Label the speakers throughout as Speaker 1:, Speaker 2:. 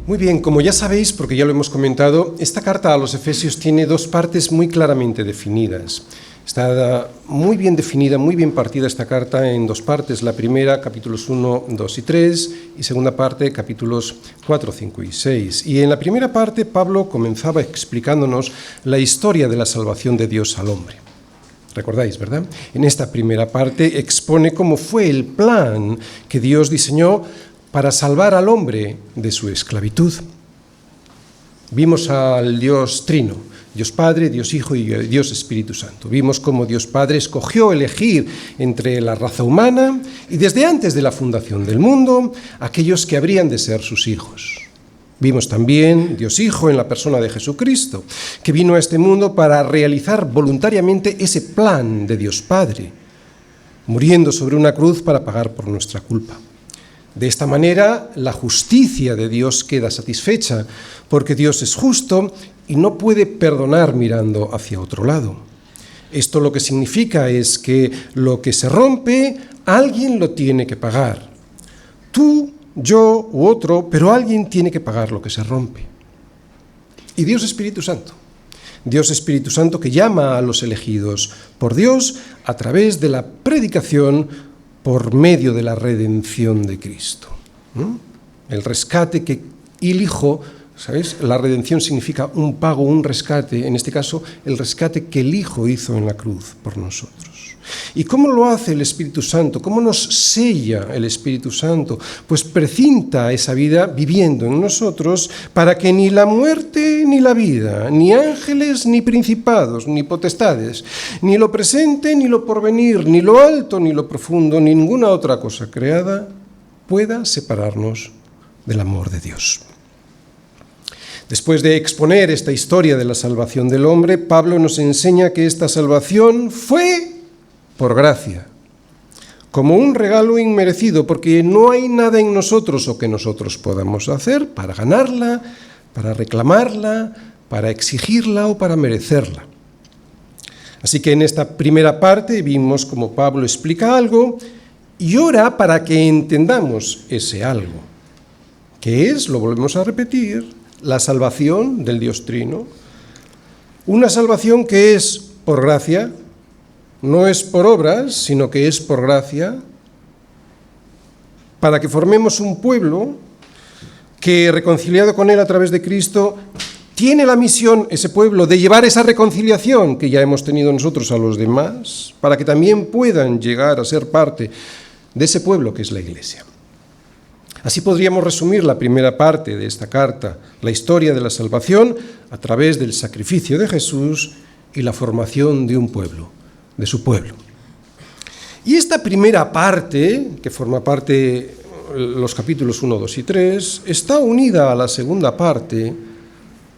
Speaker 1: Muy bien, como ya sabéis, porque ya lo hemos comentado, esta carta a los Efesios tiene dos partes muy claramente definidas. Está muy bien definida, muy bien partida esta carta en dos partes. La primera, capítulos 1, 2 y 3, y segunda parte, capítulos 4, 5 y 6. Y en la primera parte, Pablo comenzaba explicándonos la historia de la salvación de Dios al hombre. ¿Recordáis, verdad? En esta primera parte expone cómo fue el plan que Dios diseñó para salvar al hombre de su esclavitud. Vimos al Dios Trino, Dios Padre, Dios Hijo y Dios Espíritu Santo. Vimos cómo Dios Padre escogió elegir entre la raza humana y desde antes de la fundación del mundo aquellos que habrían de ser sus hijos. Vimos también Dios Hijo en la persona de Jesucristo, que vino a este mundo para realizar voluntariamente ese plan de Dios Padre, muriendo sobre una cruz para pagar por nuestra culpa. De esta manera, la justicia de Dios queda satisfecha, porque Dios es justo y no puede perdonar mirando hacia otro lado. Esto lo que significa es que lo que se rompe, alguien lo tiene que pagar. Tú, yo u otro, pero alguien tiene que pagar lo que se rompe. Y Dios Espíritu Santo. Dios Espíritu Santo que llama a los elegidos por Dios a través de la predicación por medio de la redención de Cristo. El rescate que el Hijo, ¿sabéis? La redención significa un pago, un rescate, en este caso el rescate que el Hijo hizo en la cruz por nosotros. ¿Y cómo lo hace el Espíritu Santo? ¿Cómo nos sella el Espíritu Santo? Pues precinta esa vida viviendo en nosotros para que ni la muerte ni la vida, ni ángeles ni principados, ni potestades, ni lo presente ni lo porvenir, ni lo alto ni lo profundo, ni ninguna otra cosa creada pueda separarnos del amor de Dios. Después de exponer esta historia de la salvación del hombre, Pablo nos enseña que esta salvación fue por gracia, como un regalo inmerecido, porque no hay nada en nosotros o que nosotros podamos hacer para ganarla, para reclamarla, para exigirla o para merecerla. Así que en esta primera parte vimos cómo Pablo explica algo y ora para que entendamos ese algo, que es, lo volvemos a repetir, la salvación del Dios Trino, una salvación que es por gracia. No es por obras, sino que es por gracia, para que formemos un pueblo que, reconciliado con Él a través de Cristo, tiene la misión, ese pueblo, de llevar esa reconciliación que ya hemos tenido nosotros a los demás, para que también puedan llegar a ser parte de ese pueblo que es la Iglesia. Así podríamos resumir la primera parte de esta carta, la historia de la salvación a través del sacrificio de Jesús y la formación de un pueblo, de su pueblo. Y esta primera parte, que forma parte los capítulos 1, 2 y 3, está unida a la segunda parte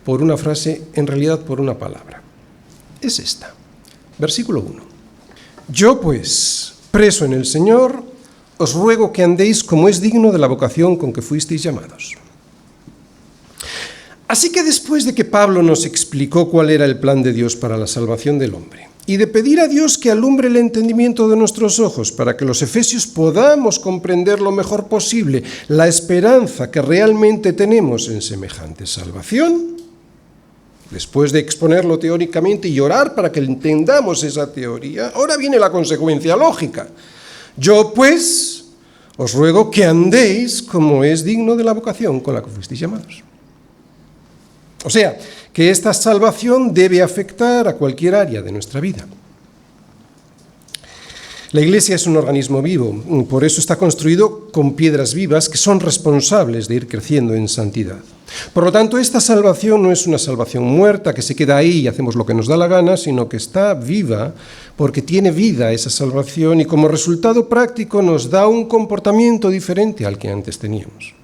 Speaker 1: por una frase, en realidad por una palabra. Es esta, versículo 1. Yo pues, preso en el Señor, os ruego que andéis como es digno de la vocación con que fuisteis llamados. Así que después de que Pablo nos explicó cuál era el plan de Dios para la salvación del hombre, y de pedir a Dios que alumbre el entendimiento de nuestros ojos para que los efesios podamos comprender lo mejor posible la esperanza que realmente tenemos en semejante salvación, después de exponerlo teóricamente y orar para que entendamos esa teoría, ahora viene la consecuencia lógica. Yo, pues, os ruego que andéis como es digno de la vocación con la que fuisteis llamados. O sea, que esta salvación debe afectar a cualquier área de nuestra vida. La Iglesia es un organismo vivo, por eso está construido con piedras vivas que son responsables de ir creciendo en santidad. Por lo tanto, esta salvación no es una salvación muerta que se queda ahí y hacemos lo que nos da la gana, sino que está viva porque tiene vida esa salvación y como resultado práctico nos da un comportamiento diferente al que antes teníamos.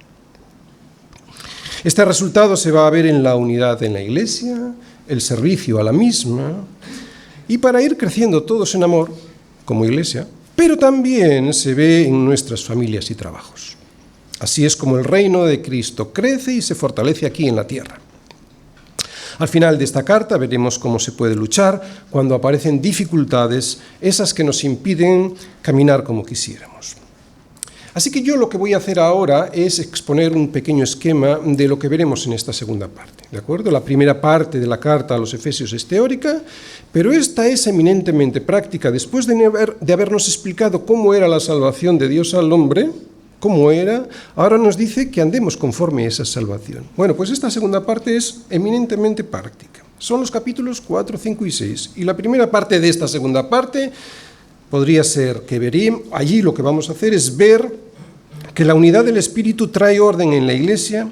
Speaker 1: Este resultado se va a ver en la unidad en la Iglesia, el servicio a la misma, y para ir creciendo todos en amor, como Iglesia, pero también se ve en nuestras familias y trabajos. Así es como el reino de Cristo crece y se fortalece aquí en la tierra. Al final de esta carta veremos cómo se puede luchar cuando aparecen dificultades, esas que nos impiden caminar como quisiéramos. Así que yo lo que voy a hacer ahora es exponer un pequeño esquema de lo que veremos en esta segunda parte, ¿de acuerdo? La primera parte de la carta a los Efesios es teórica, pero esta es eminentemente práctica. Después de habernos explicado cómo era la salvación de Dios al hombre, cómo era, ahora nos dice que andemos conforme a esa salvación. Bueno, pues esta segunda parte es eminentemente práctica. Son los capítulos 4, 5 y 6. Y la primera parte de esta segunda parte podría ser que veremos, allí lo que vamos a hacer es ver que la unidad del Espíritu trae orden en la Iglesia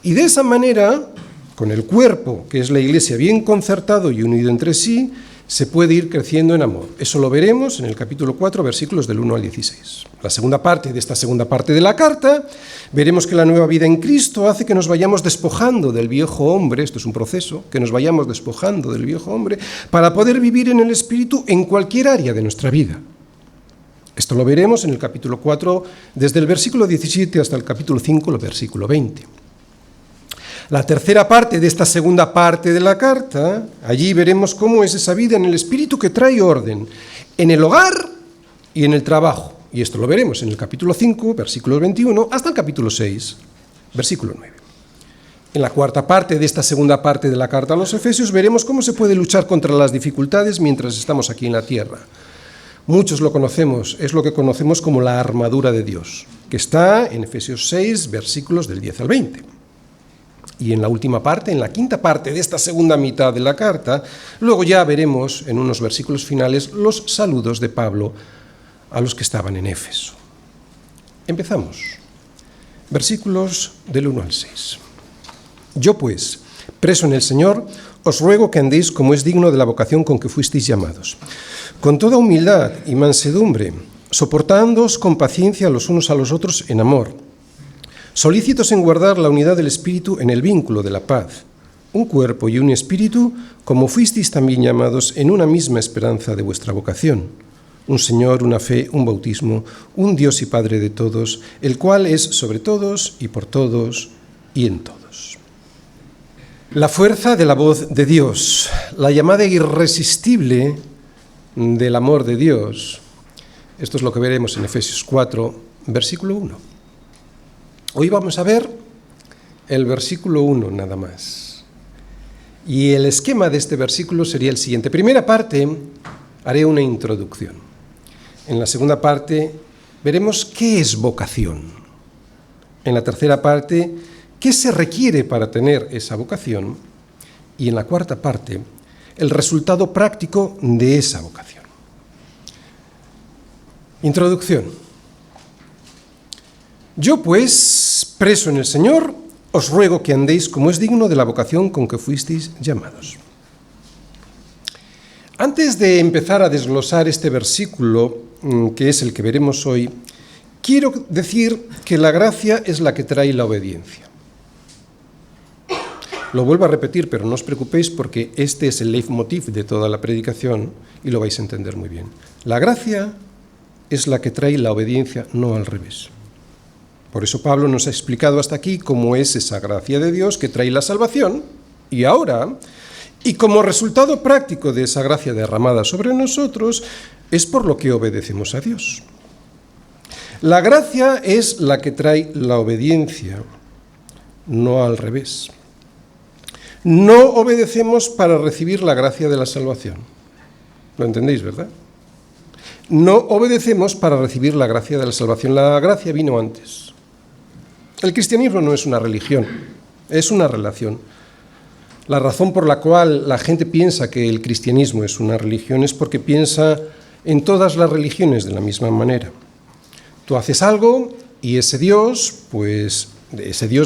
Speaker 1: y de esa manera, con el cuerpo, que es la Iglesia, bien concertado y unido entre sí, se puede ir creciendo en amor. Eso lo veremos en el capítulo 4, versículos del 1 al 16. La segunda parte de esta segunda parte de la carta, veremos que la nueva vida en Cristo hace que nos vayamos despojando del viejo hombre, esto es un proceso, que nos vayamos despojando del viejo hombre, para poder vivir en el Espíritu en cualquier área de nuestra vida. Esto lo veremos en el capítulo 4, desde el versículo 17 hasta el capítulo 5, el versículo 20. La tercera parte de esta segunda parte de la carta, allí veremos cómo es esa vida en el Espíritu que trae orden en el hogar y en el trabajo. Y esto lo veremos en el capítulo 5, versículo 21, hasta el capítulo 6, versículo 9. En la cuarta parte de esta segunda parte de la carta a los Efesios veremos cómo se puede luchar contra las dificultades mientras estamos aquí en la tierra. Muchos lo conocemos, es lo que conocemos como la armadura de Dios, que está en Efesios 6, versículos del 10 al 20. Y en la última parte, en la quinta parte de esta segunda mitad de la carta, luego ya veremos en unos versículos finales los saludos de Pablo a los que estaban en Éfeso. Empezamos. Versículos del 1 al 6. Yo pues, preso en el Señor, os ruego que andéis como es digno de la vocación con que fuisteis llamados, con toda humildad y mansedumbre, soportándoos con paciencia los unos a los otros en amor, solícitos en guardar la unidad del Espíritu en el vínculo de la paz, un cuerpo y un espíritu, como fuisteis también llamados en una misma esperanza de vuestra vocación, un Señor, una fe, un bautismo, un Dios y Padre de todos, el cual es sobre todos y por todos y en todos. La fuerza de la voz de Dios, la llamada irresistible del amor de Dios. Esto es lo que veremos en Efesios 4, versículo 1. Hoy vamos a ver el versículo 1 nada más. Y el esquema de este versículo sería el siguiente. Primera parte, haré una introducción. En la segunda parte, veremos qué es vocación. En la tercera parte, qué se requiere para tener esa vocación. Y en la cuarta parte, el resultado práctico de esa vocación. Introducción. Yo, pues, preso en el Señor, os ruego que andéis como es digno de la vocación con que fuisteis llamados. Antes de empezar a desglosar este versículo, que es el que veremos hoy, quiero decir que la gracia es la que trae la obediencia. Lo vuelvo a repetir, pero no os preocupéis porque este es el leitmotiv de toda la predicación y lo vais a entender muy bien. La gracia es la que trae la obediencia, no al revés. Por eso Pablo nos ha explicado hasta aquí cómo es esa gracia de Dios que trae la salvación y ahora, y como resultado práctico de esa gracia derramada sobre nosotros, es por lo que obedecemos a Dios. La gracia es la que trae la obediencia, no al revés. No obedecemos para recibir la gracia de la salvación. ¿Lo entendéis, verdad? No obedecemos para recibir la gracia de la salvación. La gracia vino antes. El cristianismo no es una religión, es una relación. La razón por la cual la gente piensa que el cristianismo es una religión es porque piensa en todas las religiones de la misma manera. Tú haces algo y ese Dios de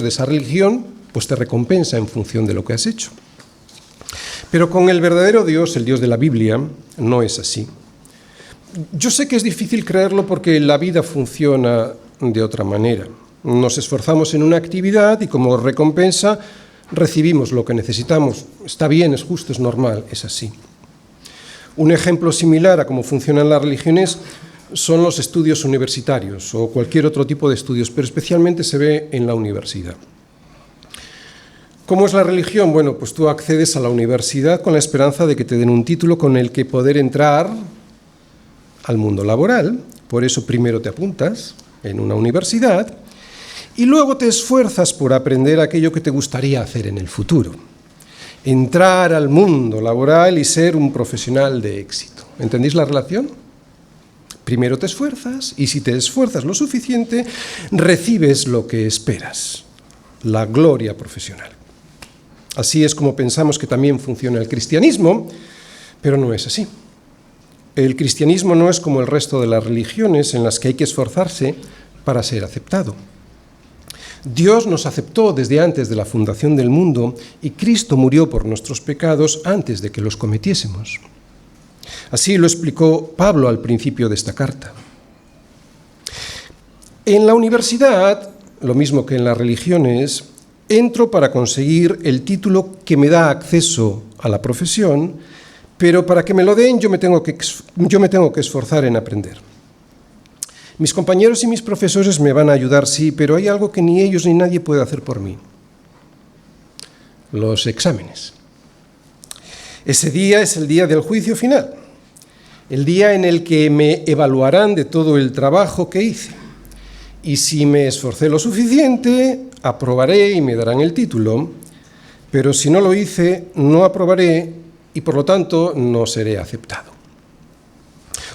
Speaker 1: esa religión, pues te recompensa en función de lo que has hecho. Pero con el verdadero Dios, el Dios de la Biblia, no es así. Yo sé que es difícil creerlo porque la vida funciona de otra manera. Nos esforzamos en una actividad y como recompensa recibimos lo que necesitamos. Está bien, es justo, es normal, es así. Un ejemplo similar a cómo funcionan las religiones son los estudios universitarios o cualquier otro tipo de estudios, pero especialmente se ve en la universidad. ¿Cómo es la religión? Bueno, pues tú accedes a la universidad con la esperanza de que te den un título con el que poder entrar al mundo laboral. Por eso primero te apuntas en una universidad y luego te esfuerzas por aprender aquello que te gustaría hacer en el futuro. Entrar al mundo laboral y ser un profesional de éxito. ¿Entendéis la relación? Primero te esfuerzas y si te esfuerzas lo suficiente, recibes lo que esperas, la gloria profesional. Así es como pensamos que también funciona el cristianismo, pero no es así. El cristianismo no es como el resto de las religiones en las que hay que esforzarse para ser aceptado. Dios nos aceptó desde antes de la fundación del mundo y Cristo murió por nuestros pecados antes de que los cometiésemos. Así lo explicó Pablo al principio de esta carta. En la universidad, lo mismo que en las religiones, entro para conseguir el título que me da acceso a la profesión, pero para que me lo den yo me tengo que esforzar en aprender. Mis compañeros y mis profesores me van a ayudar, sí, pero hay algo que ni ellos ni nadie puede hacer por mí. Los exámenes. Ese día es el día del juicio final, el día en el que me evaluarán de todo el trabajo que hice. Y si me esforcé lo suficiente, aprobaré y me darán el título, pero si no lo hice, no aprobaré y por lo tanto no seré aceptado.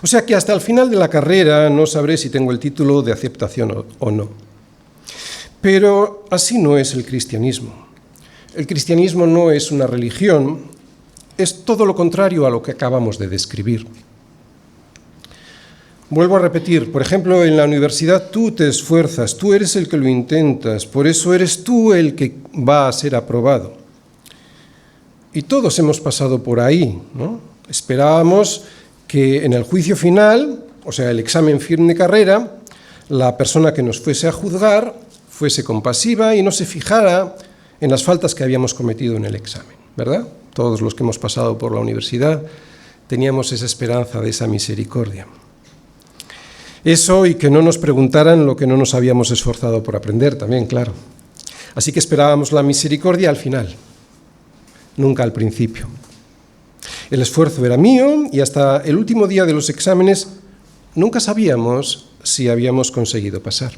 Speaker 1: O sea que hasta el final de la carrera no sabré si tengo el título de aceptación o no. Pero así no es el cristianismo. El cristianismo no es una religión, es todo lo contrario a lo que acabamos de describir. Vuelvo a repetir, por ejemplo, en la universidad tú te esfuerzas, tú eres el que lo intentas, por eso eres tú el que va a ser aprobado. Y todos hemos pasado por ahí, ¿no? Esperábamos que en el juicio final, o sea, el examen fin de carrera, la persona que nos fuese a juzgar fuese compasiva y no se fijara en las faltas que habíamos cometido en el examen, ¿verdad? Todos los que hemos pasado por la universidad teníamos esa esperanza de esa misericordia. Eso y que no nos preguntaran lo que no nos habíamos esforzado por aprender también, claro. Así que esperábamos la misericordia al final, nunca al principio. El esfuerzo era mío y hasta el último día de los exámenes nunca sabíamos si habíamos conseguido pasar.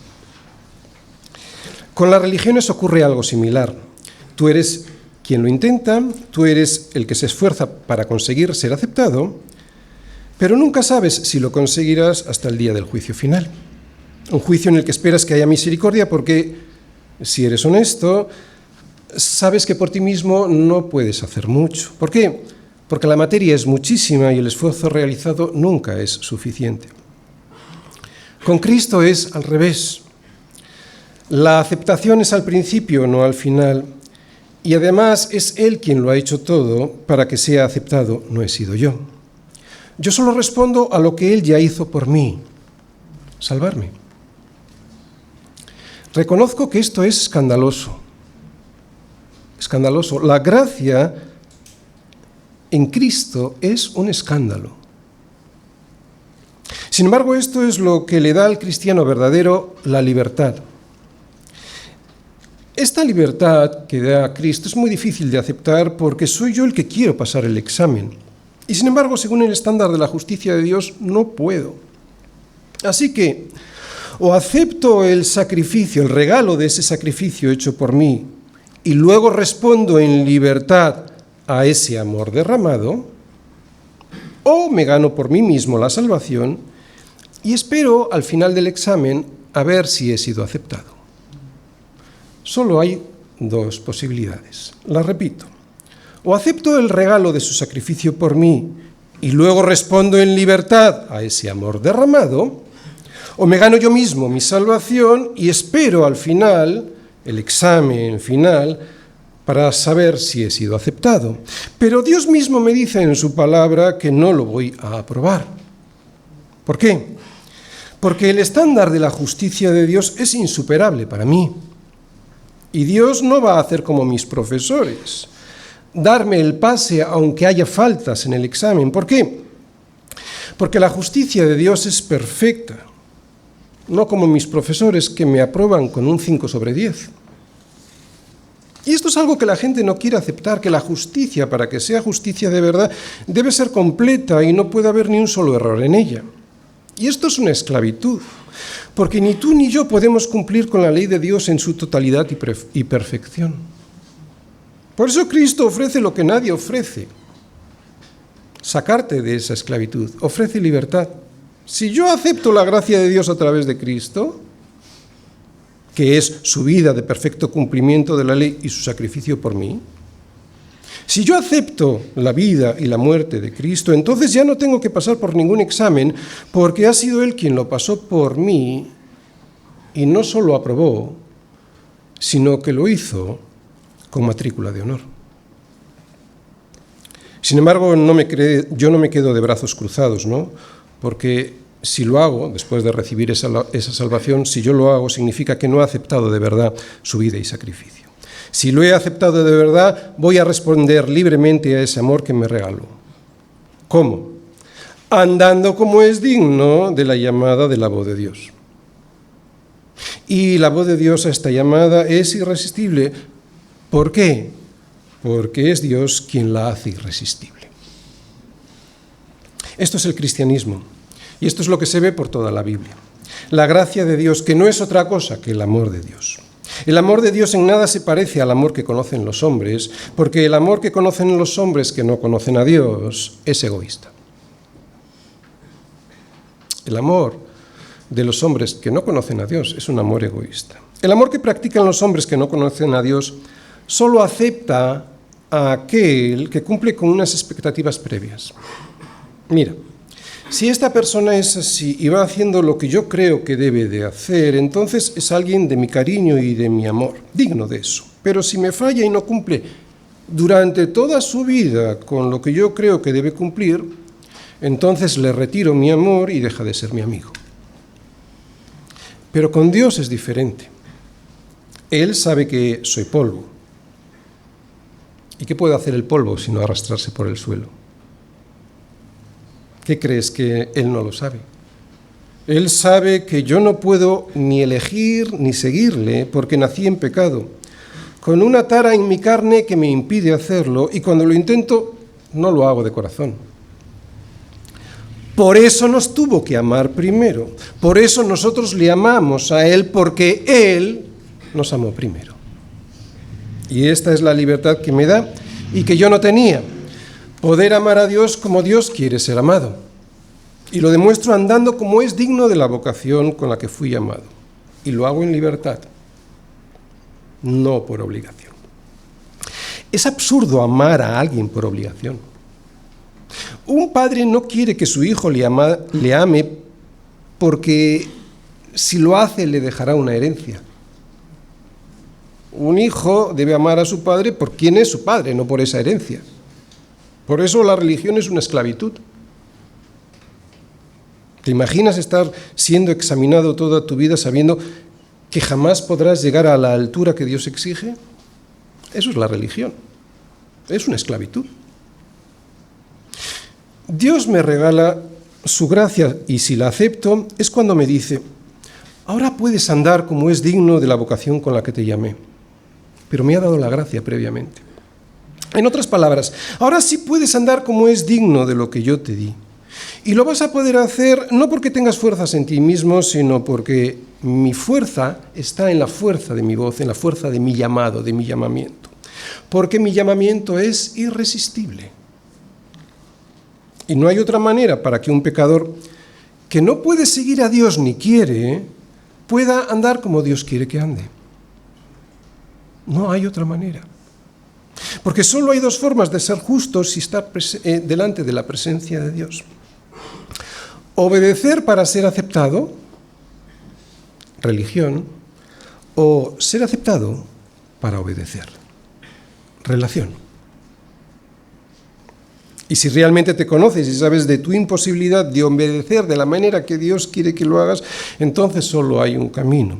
Speaker 1: Con las religiones ocurre algo similar. Tú eres quien lo intenta, tú eres el que se esfuerza para conseguir ser aceptado, pero nunca sabes si lo conseguirás hasta el día del juicio final. Un juicio en el que esperas que haya misericordia porque, si eres honesto, sabes que por ti mismo no puedes hacer mucho. ¿Por qué? Porque la materia es muchísima y el esfuerzo realizado nunca es suficiente. Con Cristo es al revés. La aceptación es al principio, no al final, y además es Él quien lo ha hecho todo para que sea aceptado, no he sido yo. Yo solo respondo a lo que Él ya hizo por mí, salvarme. Reconozco que esto es escandaloso. Escandaloso. La gracia en Cristo es un escándalo. Sin embargo, esto es lo que le da al cristiano verdadero la libertad. Esta libertad que da Cristo es muy difícil de aceptar porque soy yo el que quiero pasar el examen. Y sin embargo, según el estándar de la justicia de Dios, no puedo. Así que, o acepto el sacrificio, el regalo de ese sacrificio hecho por mí, y luego respondo en libertad a ese amor derramado, o me gano por mí mismo la salvación y espero al final del examen a ver si he sido aceptado. Solo hay dos posibilidades. Las repito. O acepto el regalo de su sacrificio por mí y luego respondo en libertad a ese amor derramado, o me gano yo mismo mi salvación y espero al final, el examen final, para saber si he sido aceptado. Pero Dios mismo me dice en su palabra que no lo voy a aprobar. ¿Por qué? Porque el estándar de la justicia de Dios es insuperable para mí. Y Dios no va a hacer como mis profesores, darme el pase aunque haya faltas en el examen. ¿Por qué? Porque la justicia de Dios es perfecta, no como mis profesores que me aprueban con un 5/10. Y esto es algo que la gente no quiere aceptar, que la justicia, para que sea justicia de verdad, debe ser completa y no puede haber ni un solo error en ella. Y esto es una esclavitud, porque ni tú ni yo podemos cumplir con la ley de Dios en su totalidad y perfección. Por eso Cristo ofrece lo que nadie ofrece: sacarte de esa esclavitud, ofrece libertad. Si yo acepto la gracia de Dios a través de Cristo, que es su vida de perfecto cumplimiento de la ley y su sacrificio por mí, si yo acepto la vida y la muerte de Cristo, entonces ya no tengo que pasar por ningún examen, porque ha sido Él quien lo pasó por mí, y no solo aprobó, sino que lo hizo con matrícula de honor. Sin embargo, yo no me quedo de brazos cruzados, ¿no? Porque si lo hago, después de recibir esa salvación, si yo lo hago, significa que no he aceptado de verdad su vida y sacrificio. Si lo he aceptado de verdad, voy a responder libremente a ese amor que me regaló. ¿Cómo? Andando como es digno de la llamada de la voz de Dios. Y la voz de Dios a esta llamada es irresistible. ¿Por qué? Porque es Dios quien la hace irresistible. Esto es el cristianismo, y esto es lo que se ve por toda la Biblia. La gracia de Dios, que no es otra cosa que el amor de Dios. El amor de Dios en nada se parece al amor que conocen los hombres, porque el amor que conocen los hombres que no conocen a Dios es egoísta. El amor de los hombres que no conocen a Dios es un amor egoísta. El amor que practican los hombres que no conocen a Dios solo acepta a aquel que cumple con unas expectativas previas. Mira, si esta persona es así y va haciendo lo que yo creo que debe de hacer, entonces es alguien de mi cariño y de mi amor, digno de eso. Pero si me falla y no cumple durante toda su vida con lo que yo creo que debe cumplir, entonces le retiro mi amor y deja de ser mi amigo. Pero con Dios es diferente. Él sabe que soy polvo. ¿Y qué puede hacer el polvo sino arrastrarse por el suelo? ¿Qué crees, que Él no lo sabe? Él sabe que yo no puedo ni elegir ni seguirle porque nací en pecado, con una tara en mi carne que me impide hacerlo, y cuando lo intento no lo hago de corazón. Por eso nos tuvo que amar primero, por eso nosotros le amamos a Él, porque Él nos amó primero. Y esta es la libertad que me da y que yo no tenía: poder amar a Dios como Dios quiere ser amado. Y lo demuestro andando como es digno de la vocación con la que fui llamado. Y lo hago en libertad, no por obligación. Es absurdo amar a alguien por obligación. Un padre no quiere que su hijo le ame porque si lo hace le dejará una herencia. Un hijo debe amar a su padre por quien es su padre, no por esa herencia. Por eso la religión es una esclavitud. ¿Te imaginas estar siendo examinado toda tu vida sabiendo que jamás podrás llegar a la altura que Dios exige? Eso es la religión. Es una esclavitud. Dios me regala su gracia y si la acepto es cuando me dice: ahora puedes andar como es digno de la vocación con la que te llamé. Pero me ha dado la gracia previamente. En otras palabras, ahora sí puedes andar como es digno de lo que yo te di. Y lo vas a poder hacer no porque tengas fuerzas en ti mismo, sino porque mi fuerza está en la fuerza de mi voz, en la fuerza de mi llamado, de mi llamamiento. Porque mi llamamiento es irresistible. Y no hay otra manera para que un pecador que no puede seguir a Dios ni quiere, pueda andar como Dios quiere que ande. No hay otra manera. Porque solo hay dos formas de ser justos y estar delante de la presencia de Dios. Obedecer para ser aceptado, religión, o ser aceptado para obedecer, relación. Y si realmente te conoces y sabes de tu imposibilidad de obedecer de la manera que Dios quiere que lo hagas, entonces solo hay un camino: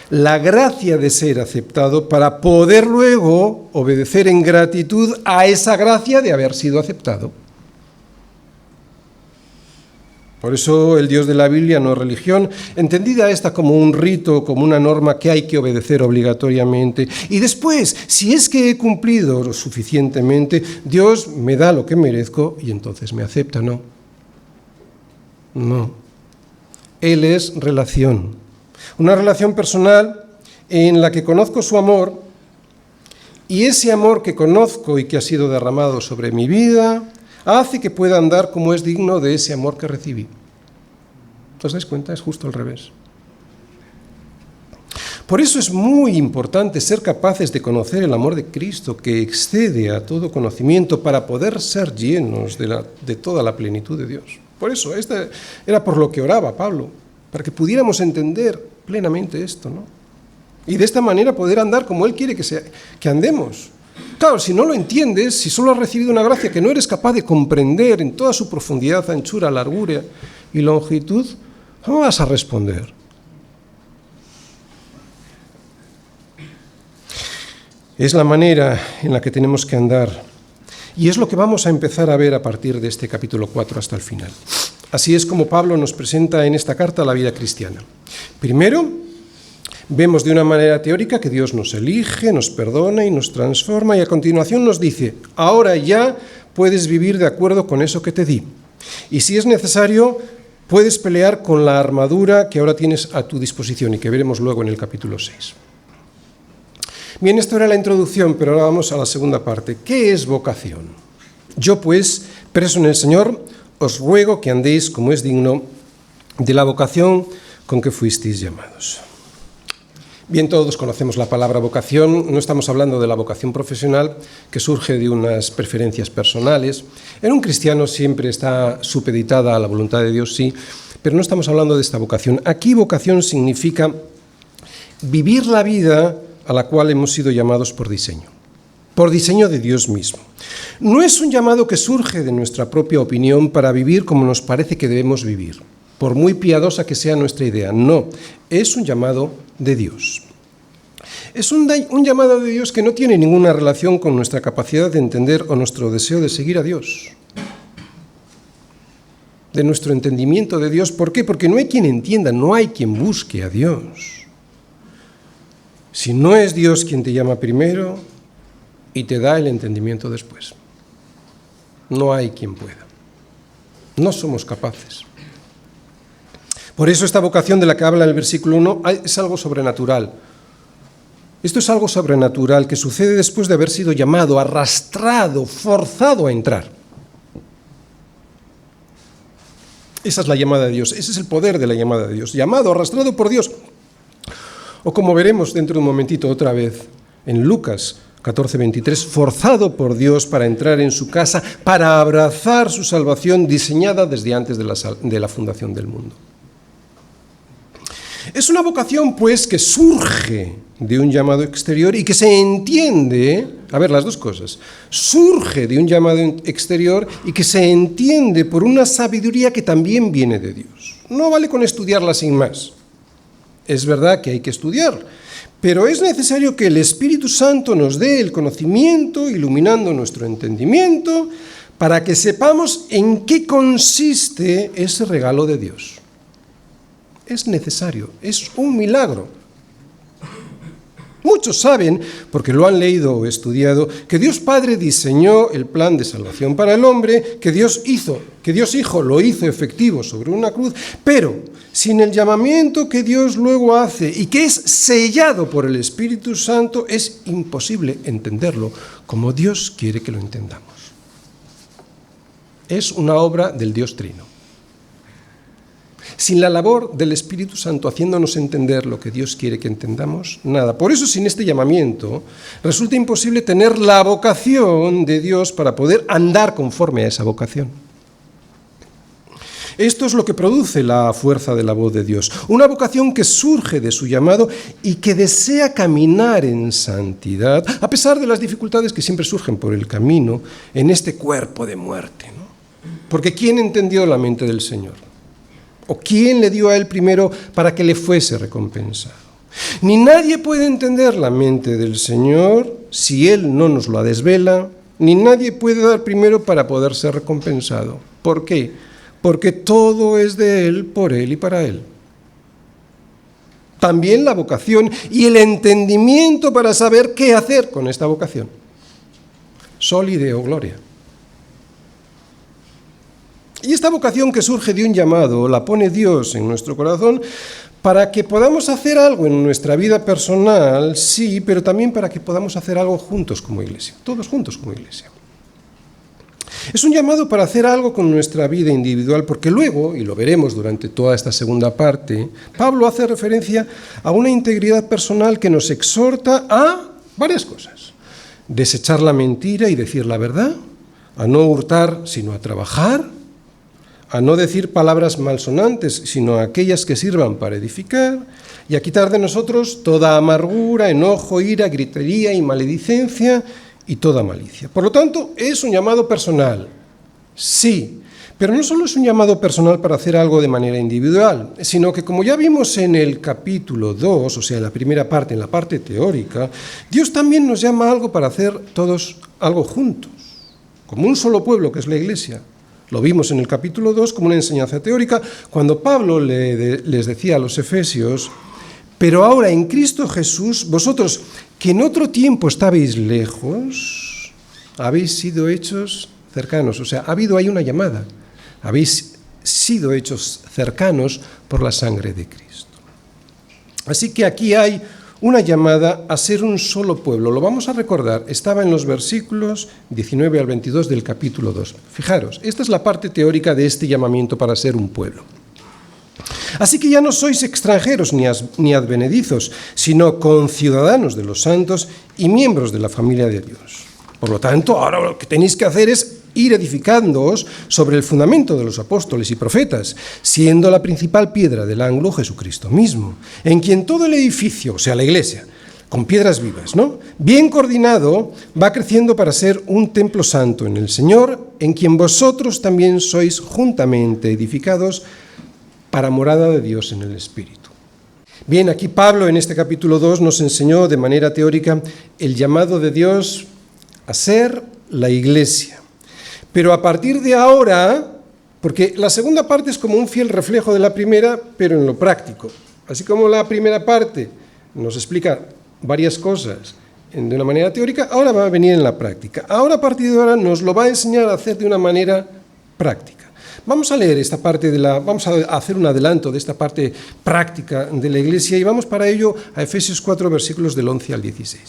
Speaker 1: la gracia de ser aceptado para poder luego obedecer en gratitud a esa gracia de haber sido aceptado. Por eso el Dios de la Biblia no es religión, entendida esta como un rito, como una norma que hay que obedecer obligatoriamente. Y después, si es que he cumplido lo suficientemente, Dios me da lo que merezco y entonces me acepta. No. Él es relación. Una relación personal en la que conozco su amor, y ese amor que conozco y que ha sido derramado sobre mi vida hace que pueda andar como es digno de ese amor que recibí. ¿Os dais cuenta? Es justo al revés. Por eso es muy importante ser capaces de conocer el amor de Cristo, que excede a todo conocimiento, para poder ser llenos de toda la plenitud de Dios. Por eso, era por lo que oraba Pablo, para que pudiéramos entender plenamente esto, ¿no? Y de esta manera poder andar como Él quiere que andemos. Claro, si no lo entiendes, si solo has recibido una gracia que no eres capaz de comprender en toda su profundidad, anchura, largura y longitud, ¿cómo vas a responder? Es la manera en la que tenemos que andar. Y es lo que vamos a empezar a ver a partir de este capítulo 4 hasta el final. Así es como Pablo nos presenta en esta carta la vida cristiana. Primero, vemos de una manera teórica que Dios nos elige, nos perdona y nos transforma, y a continuación nos dice: ahora ya puedes vivir de acuerdo con eso que te di. Y si es necesario, puedes pelear con la armadura que ahora tienes a tu disposición y que veremos luego en el capítulo 6. Bien, esto era la introducción, pero ahora vamos a la segunda parte. ¿Qué es vocación? Yo, pues, preso en el Señor, os ruego que andéis como es digno de la vocación con que fuisteis llamados. Bien, todos conocemos la palabra vocación. No estamos hablando de la vocación profesional, que surge de unas preferencias personales. En un cristiano siempre está supeditada a la voluntad de Dios, sí, pero no estamos hablando de esta vocación. Aquí vocación significa vivir la vida a la cual hemos sido llamados por diseño de Dios mismo. No es un llamado que surge de nuestra propia opinión para vivir como nos parece que debemos vivir, por muy piadosa que sea nuestra idea. No, es un llamado de Dios. Es un llamado de Dios que no tiene ninguna relación con nuestra capacidad de entender o nuestro deseo de seguir a Dios, de nuestro entendimiento de Dios. ¿Por qué? Porque no hay quien entienda, no hay quien busque a Dios. Si no es Dios quien te llama primero y te da el entendimiento después. No hay quien pueda. No somos capaces. Por eso esta vocación de la que habla el versículo 1 es algo sobrenatural. Esto es algo sobrenatural que sucede después de haber sido llamado, arrastrado, forzado a entrar. Esa es la llamada de Dios, ese es el poder de la llamada de Dios. Llamado, arrastrado por Dios. O como veremos dentro de un momentito otra vez, en Lucas 14:23, forzado por Dios para entrar en su casa, para abrazar su salvación diseñada desde antes de la fundación del mundo. Es una vocación, pues, que surge de un llamado exterior y que se entiende, las dos cosas, surge de un llamado exterior y que se entiende por una sabiduría que también viene de Dios. No vale con estudiarla sin más. Es verdad que hay que estudiar, pero es necesario que el Espíritu Santo nos dé el conocimiento, iluminando nuestro entendimiento, para que sepamos en qué consiste ese regalo de Dios. Es necesario, es un milagro. Muchos saben, porque lo han leído o estudiado, que Dios Padre diseñó el plan de salvación para el hombre, que Dios Hijo lo hizo efectivo sobre una cruz, pero sin el llamamiento que Dios luego hace y que es sellado por el Espíritu Santo, es imposible entenderlo como Dios quiere que lo entendamos. Es una obra del Dios Trino. Sin la labor del Espíritu Santo haciéndonos entender lo que Dios quiere que entendamos, nada. Por eso, sin este llamamiento, resulta imposible tener la vocación de Dios para poder andar conforme a esa vocación. Esto es lo que produce la fuerza de la voz de Dios. Una vocación que surge de su llamado y que desea caminar en santidad, a pesar de las dificultades que siempre surgen por el camino en este cuerpo de muerte, ¿no? Porque ¿quién entendió la mente del Señor? ¿O quién le dio a él primero para que le fuese recompensado? Ni nadie puede entender la mente del Señor si Él no nos la desvela, ni nadie puede dar primero para poder ser recompensado. ¿Por qué? Porque todo es de Él, por Él y para Él. También la vocación y el entendimiento para saber qué hacer con esta vocación. Soli Deo Gloria. Y esta vocación que surge de un llamado la pone Dios en nuestro corazón para que podamos hacer algo en nuestra vida personal, sí, pero también para que podamos hacer algo juntos como iglesia, todos juntos como iglesia. Es un llamado para hacer algo con nuestra vida individual, porque luego, y lo veremos durante toda esta segunda parte, Pablo hace referencia a una integridad personal que nos exhorta a varias cosas. Desechar la mentira y decir la verdad, a no hurtar sino a trabajar, a no decir palabras malsonantes sino aquellas que sirvan para edificar, y a quitar de nosotros toda amargura, enojo, ira, gritería y maledicencia, y toda malicia. Por lo tanto, es un llamado personal, sí, pero no solo es un llamado personal para hacer algo de manera individual, sino que, como ya vimos en el capítulo 2, o sea, en la primera parte, en la parte teórica, Dios también nos llama a algo para hacer todos algo juntos, como un solo pueblo que es la Iglesia. Lo vimos en el capítulo 2 como una enseñanza teórica, cuando Pablo les decía a los efesios: pero ahora en Cristo Jesús, vosotros que en otro tiempo estabais lejos, habéis sido hechos cercanos. O sea, ha habido ahí una llamada. Habéis sido hechos cercanos por la sangre de Cristo. Así que aquí hay una llamada a ser un solo pueblo. Lo vamos a recordar, estaba en los versículos 19 al 22 del capítulo 2. Fijaros, esta es la parte teórica de este llamamiento para ser un pueblo. Así que ya no sois extranjeros ni advenedizos, sino conciudadanos de los santos y miembros de la familia de Dios. Por lo tanto, ahora lo que tenéis que hacer es ir edificándoos sobre el fundamento de los apóstoles y profetas, siendo la principal piedra del ángulo Jesucristo mismo, en quien todo el edificio, o sea, la iglesia, con piedras vivas, ¿no?, bien coordinado, va creciendo para ser un templo santo en el Señor, en quien vosotros también sois juntamente edificados para morada de Dios en el Espíritu. Bien, aquí Pablo en este capítulo 2 nos enseñó de manera teórica el llamado de Dios a ser la iglesia. Pero a partir de ahora, porque la segunda parte es como un fiel reflejo de la primera, pero en lo práctico. Así como la primera parte nos explica varias cosas de una manera teórica, ahora va a venir en la práctica. Ahora, a partir de ahora, nos lo va a enseñar a hacer de una manera práctica. Vamos a leer esta parte vamos a hacer un adelanto de esta parte práctica de la Iglesia y vamos para ello a Efesios 4, versículos del 11 al 16.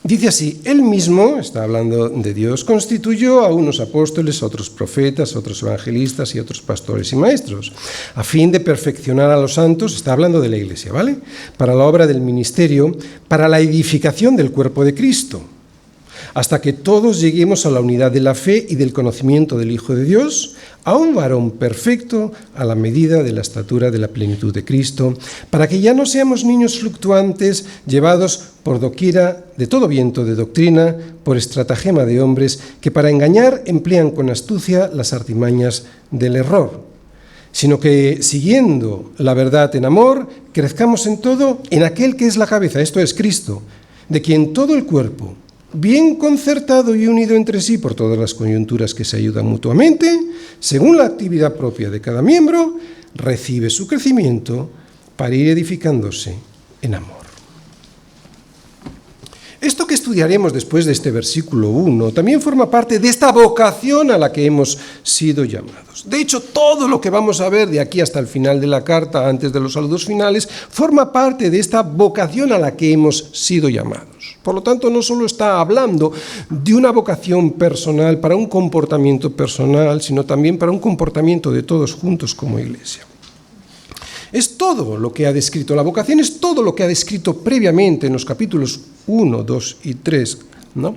Speaker 1: Dice así: Él mismo, está hablando de Dios, constituyó a unos apóstoles, a otros profetas, a otros evangelistas y a otros pastores y maestros, a fin de perfeccionar a los santos, está hablando de la Iglesia, ¿vale?, para la obra del ministerio, para la edificación del cuerpo de Cristo, hasta que todos lleguemos a la unidad de la fe y del conocimiento del Hijo de Dios, a un varón perfecto a la medida de la estatura de la plenitud de Cristo, para que ya no seamos niños fluctuantes, llevados por doquiera de todo viento de doctrina, por estratagema de hombres que para engañar emplean con astucia las artimañas del error, sino que, siguiendo la verdad en amor, crezcamos en todo en aquel que es la cabeza, esto es Cristo, de quien todo el cuerpo, bien concertado y unido entre sí por todas las coyunturas que se ayudan mutuamente, según la actividad propia de cada miembro, recibe su crecimiento para ir edificándose en amor. Esto que estudiaremos después de este versículo 1 también forma parte de esta vocación a la que hemos sido llamados. De hecho, todo lo que vamos a ver de aquí hasta el final de la carta, antes de los saludos finales, forma parte de esta vocación a la que hemos sido llamados. Por lo tanto, no solo está hablando de una vocación personal para un comportamiento personal, sino también para un comportamiento de todos juntos como iglesia. Es todo lo que ha descrito, la vocación es todo lo que ha descrito previamente en los capítulos 1, 2 y 3, ¿no?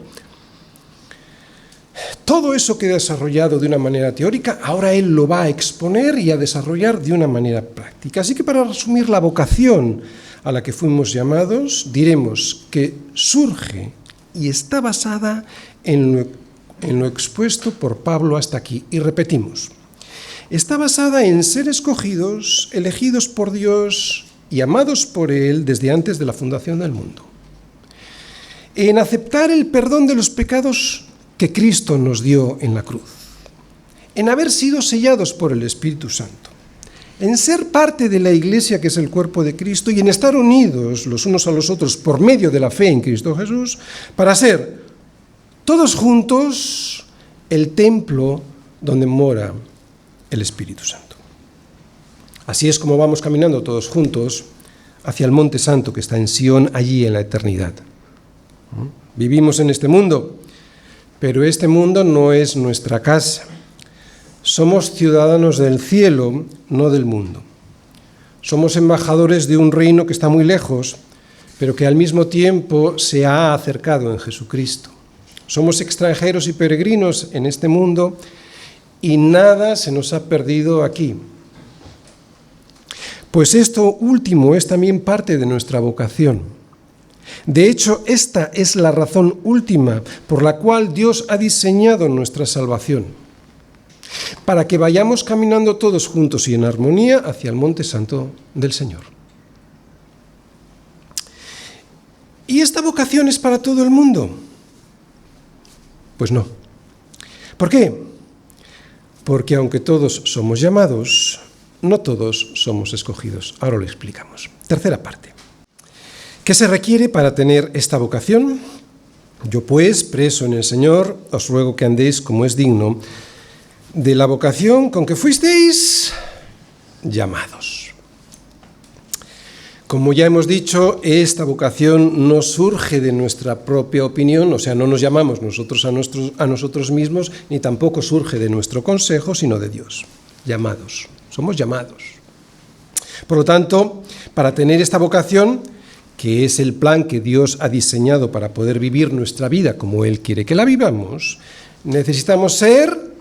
Speaker 1: Todo eso que ha desarrollado de una manera teórica, ahora él lo va a exponer y a desarrollar de una manera práctica. Así que para resumir la vocación a la que fuimos llamados, diremos que surge y está basada en lo expuesto por Pablo hasta aquí. Y repetimos, está basada en ser escogidos, elegidos por Dios y amados por Él desde antes de la fundación del mundo. En aceptar el perdón de los pecados que Cristo nos dio en la cruz. En haber sido sellados por el Espíritu Santo. En ser parte de la Iglesia que es el cuerpo de Cristo y en estar unidos los unos a los otros por medio de la fe en Cristo Jesús para ser todos juntos el templo donde mora el Espíritu Santo. Así es como vamos caminando todos juntos hacia el Monte Santo que está en Sion, allí en la eternidad. Vivimos en este mundo, pero este mundo no es nuestra casa. Somos ciudadanos del cielo, no del mundo. Somos embajadores de un reino que está muy lejos, pero que al mismo tiempo se ha acercado en Jesucristo. Somos extranjeros y peregrinos en este mundo y nada se nos ha perdido aquí. Pues esto último es también parte de nuestra vocación. De hecho, esta es la razón última por la cual Dios ha diseñado nuestra salvación, para que vayamos caminando todos juntos y en armonía hacia el Monte Santo del Señor. ¿Y esta vocación es para todo el mundo? Pues no. ¿Por qué? Porque aunque todos somos llamados, no todos somos escogidos. Ahora lo explicamos. Tercera parte. ¿Qué se requiere para tener esta vocación? Yo pues, preso en el Señor, os ruego que andéis como es digno de la vocación con que fuisteis llamados. Como ya hemos dicho, esta vocación no surge de nuestra propia opinión, o sea, no nos llamamos nosotros a nosotros mismos, ni tampoco surge de nuestro consejo, sino de Dios. Llamados, somos llamados. Por lo tanto, para tener esta vocación, que es el plan que Dios ha diseñado para poder vivir nuestra vida como Él quiere que la vivamos, necesitamos ser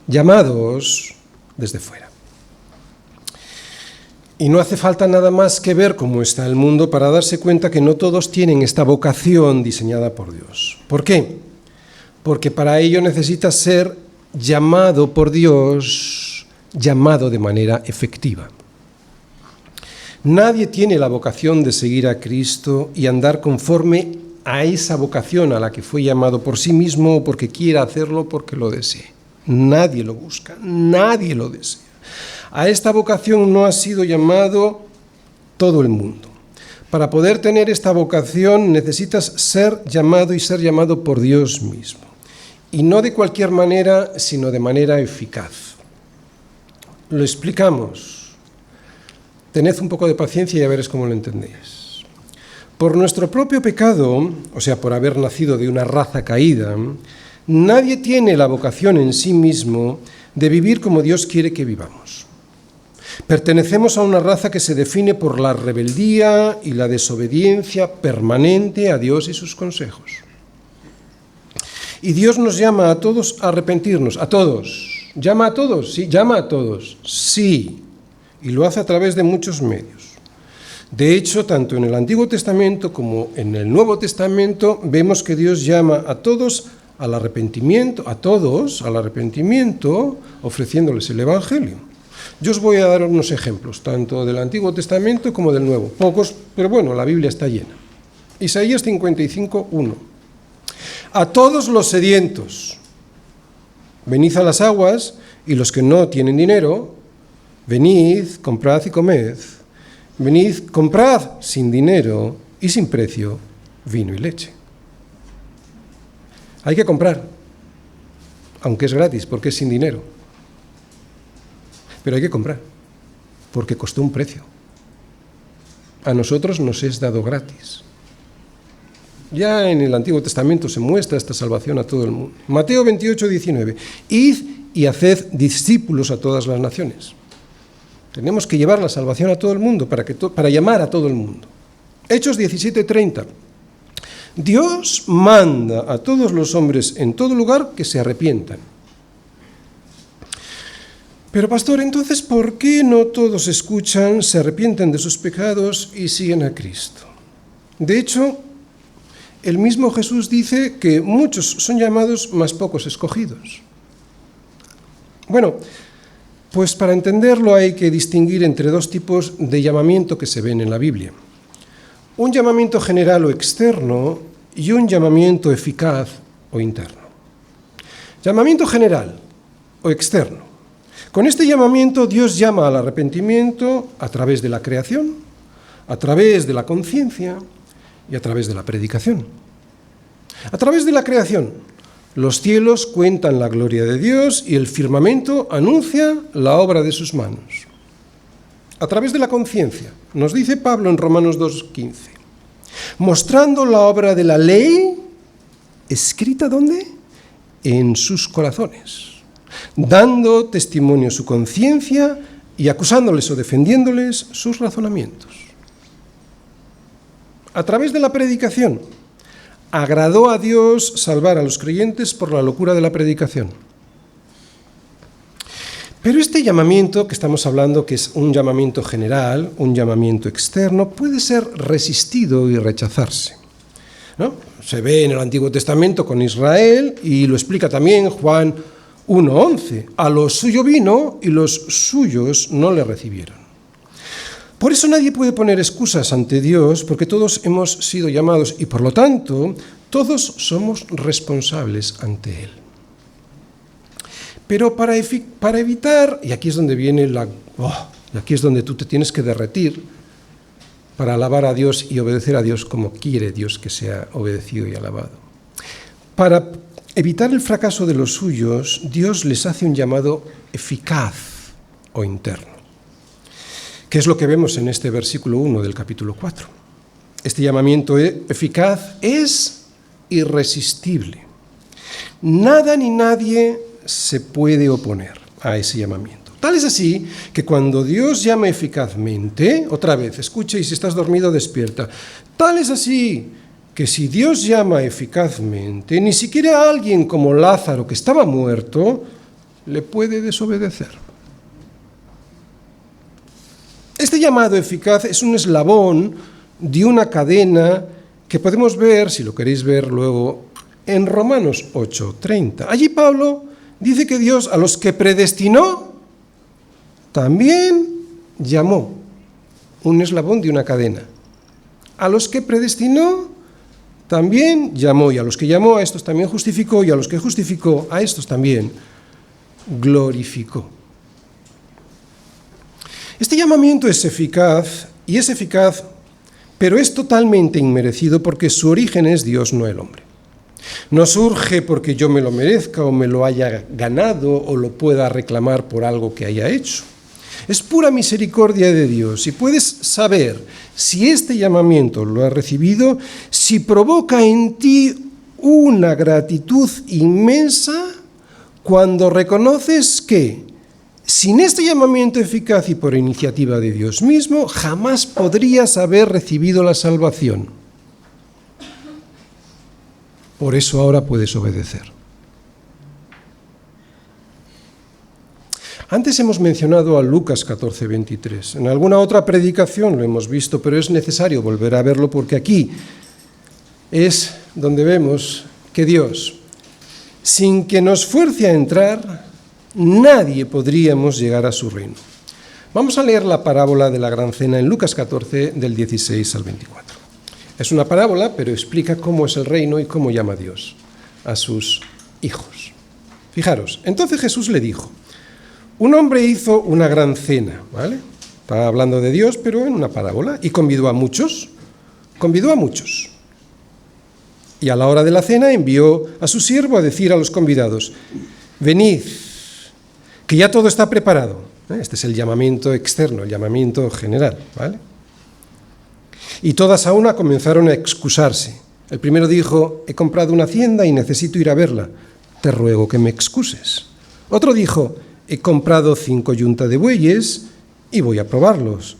Speaker 1: llamados desde fuera. Y no hace falta nada más que ver cómo está el mundo para darse cuenta que no todos tienen esta vocación diseñada por Dios. ¿Por qué? Porque para ello necesitas ser llamado por Dios, llamado de manera efectiva. Nadie tiene la vocación de seguir a Cristo y andar conforme a esa vocación a la que fue llamado por sí mismo o porque quiera hacerlo, porque lo desee. Nadie lo busca, nadie lo desea. A esta vocación no ha sido llamado todo el mundo. Para poder tener esta vocación necesitas ser llamado y ser llamado por Dios mismo. Y no de cualquier manera, sino de manera eficaz. Lo explicamos. Tened un poco de paciencia y ya veréis cómo lo entendéis. Por nuestro propio pecado, o sea, por haber nacido de una raza caída, nadie tiene la vocación en sí mismo de vivir como Dios quiere que vivamos. Pertenecemos a una raza que se define por la rebeldía y la desobediencia permanente a Dios y sus consejos. Y Dios nos llama a todos a arrepentirnos, a todos. ¿Llama a todos? Sí, llama a todos, sí. Y lo hace a través de muchos medios. De hecho, tanto en el Antiguo Testamento como en el Nuevo Testamento vemos que Dios llama a todos al arrepentimiento, ofreciéndoles el Evangelio. Yo os voy a dar unos ejemplos, tanto del Antiguo Testamento como del Nuevo. Pocos, pero bueno, la Biblia está llena. Isaías 55:1. A todos los sedientos, venid a las aguas, y los que no tienen dinero, venid, comprad y comed. Venid, comprad sin dinero y sin precio vino y leche. Hay que comprar, aunque es gratis, porque es sin dinero. Pero hay que comprar, porque costó un precio. A nosotros nos es dado gratis. Ya en el Antiguo Testamento se muestra esta salvación a todo el mundo. Mateo 28:19. Id y haced discípulos a todas las naciones. Tenemos que llevar la salvación a todo el mundo, para llamar a todo el mundo. Hechos 17:30. Dios manda a todos los hombres en todo lugar que se arrepientan. Pero pastor, entonces, ¿por qué no todos escuchan, se arrepienten de sus pecados y siguen a Cristo? De hecho, el mismo Jesús dice que muchos son llamados, mas pocos escogidos. Bueno, pues para entenderlo hay que distinguir entre dos tipos de llamamiento que se ven en la Biblia. Un llamamiento general o externo y un llamamiento eficaz o interno. Llamamiento general o externo. Con este llamamiento Dios llama al arrepentimiento a través de la creación, a través de la conciencia y a través de la predicación. A través de la creación, Los cielos cuentan la gloria de Dios y el firmamento anuncia la obra de sus manos. A través de la conciencia, nos dice Pablo en Romanos 2:15, mostrando la obra de la ley, escrita ¿dónde? En sus corazones, dando testimonio su conciencia y acusándoles o defendiéndoles sus razonamientos. A través de la predicación, agradó a Dios salvar a los creyentes por la locura de la predicación. Pero este llamamiento que estamos hablando, que es un llamamiento general, un llamamiento externo, puede ser resistido y rechazarse, ¿no? Se ve en el Antiguo Testamento con Israel y lo explica también Juan 1:11. A lo suyo vino y los suyos no le recibieron. Por eso nadie puede poner excusas ante Dios, porque todos hemos sido llamados y por lo tanto todos somos responsables ante Él. Pero para evitar, y aquí es donde viene aquí es donde tú te tienes que derretir para alabar a Dios y obedecer a Dios como quiere Dios que sea obedecido y alabado. Para evitar el fracaso de los suyos, Dios les hace un llamado eficaz o interno, que es lo que vemos en este versículo 1 del capítulo 4. Este llamamiento eficaz es irresistible. Nada ni nadie se puede oponer a ese llamamiento. Tal es así que cuando Dios llama eficazmente, otra vez, escucha y si estás dormido despierta, tal es así que si Dios llama eficazmente, ni siquiera a alguien como Lázaro que estaba muerto le puede desobedecer. Este llamado eficaz es un eslabón de una cadena que podemos ver, si lo queréis ver luego, en Romanos 8:30. Allí Pablo dice que Dios a los que predestinó también llamó, un eslabón de una cadena. A los que predestinó también llamó, y a los que llamó a estos también justificó, y a los que justificó a estos también glorificó. Este llamamiento es eficaz, pero es totalmente inmerecido porque su origen es Dios, no el hombre. No surge porque yo me lo merezca o me lo haya ganado o lo pueda reclamar por algo que haya hecho. Es pura misericordia de Dios y puedes saber si este llamamiento lo has recibido, si provoca en ti una gratitud inmensa cuando reconoces que sin este llamamiento eficaz y por iniciativa de Dios mismo, jamás podrías haber recibido la salvación. Por eso ahora puedes obedecer. Antes hemos mencionado a Lucas 14:23. En alguna otra predicación lo hemos visto, pero es necesario volver a verlo porque aquí es donde vemos que Dios, sin que nos fuerce a entrar, nadie podríamos llegar a su reino. Vamos a leer la parábola de la gran cena en Lucas 14, del 16 al 24. Es una parábola, pero explica cómo es el reino y cómo llama Dios a sus hijos. Fijaros, entonces Jesús le dijo, un hombre hizo una gran cena, ¿vale? Está hablando de Dios, pero en una parábola, y convidó a muchos. Y a la hora de la cena envió a su siervo a decir a los convidados, venid, que ya todo está preparado. Este es el llamamiento externo, el llamamiento general, ¿vale? Y todas a una comenzaron a excusarse. El primero dijo, he comprado una hacienda y necesito ir a verla. Te ruego que me excuses. Otro dijo, he comprado 5 yuntas de bueyes y voy a probarlos.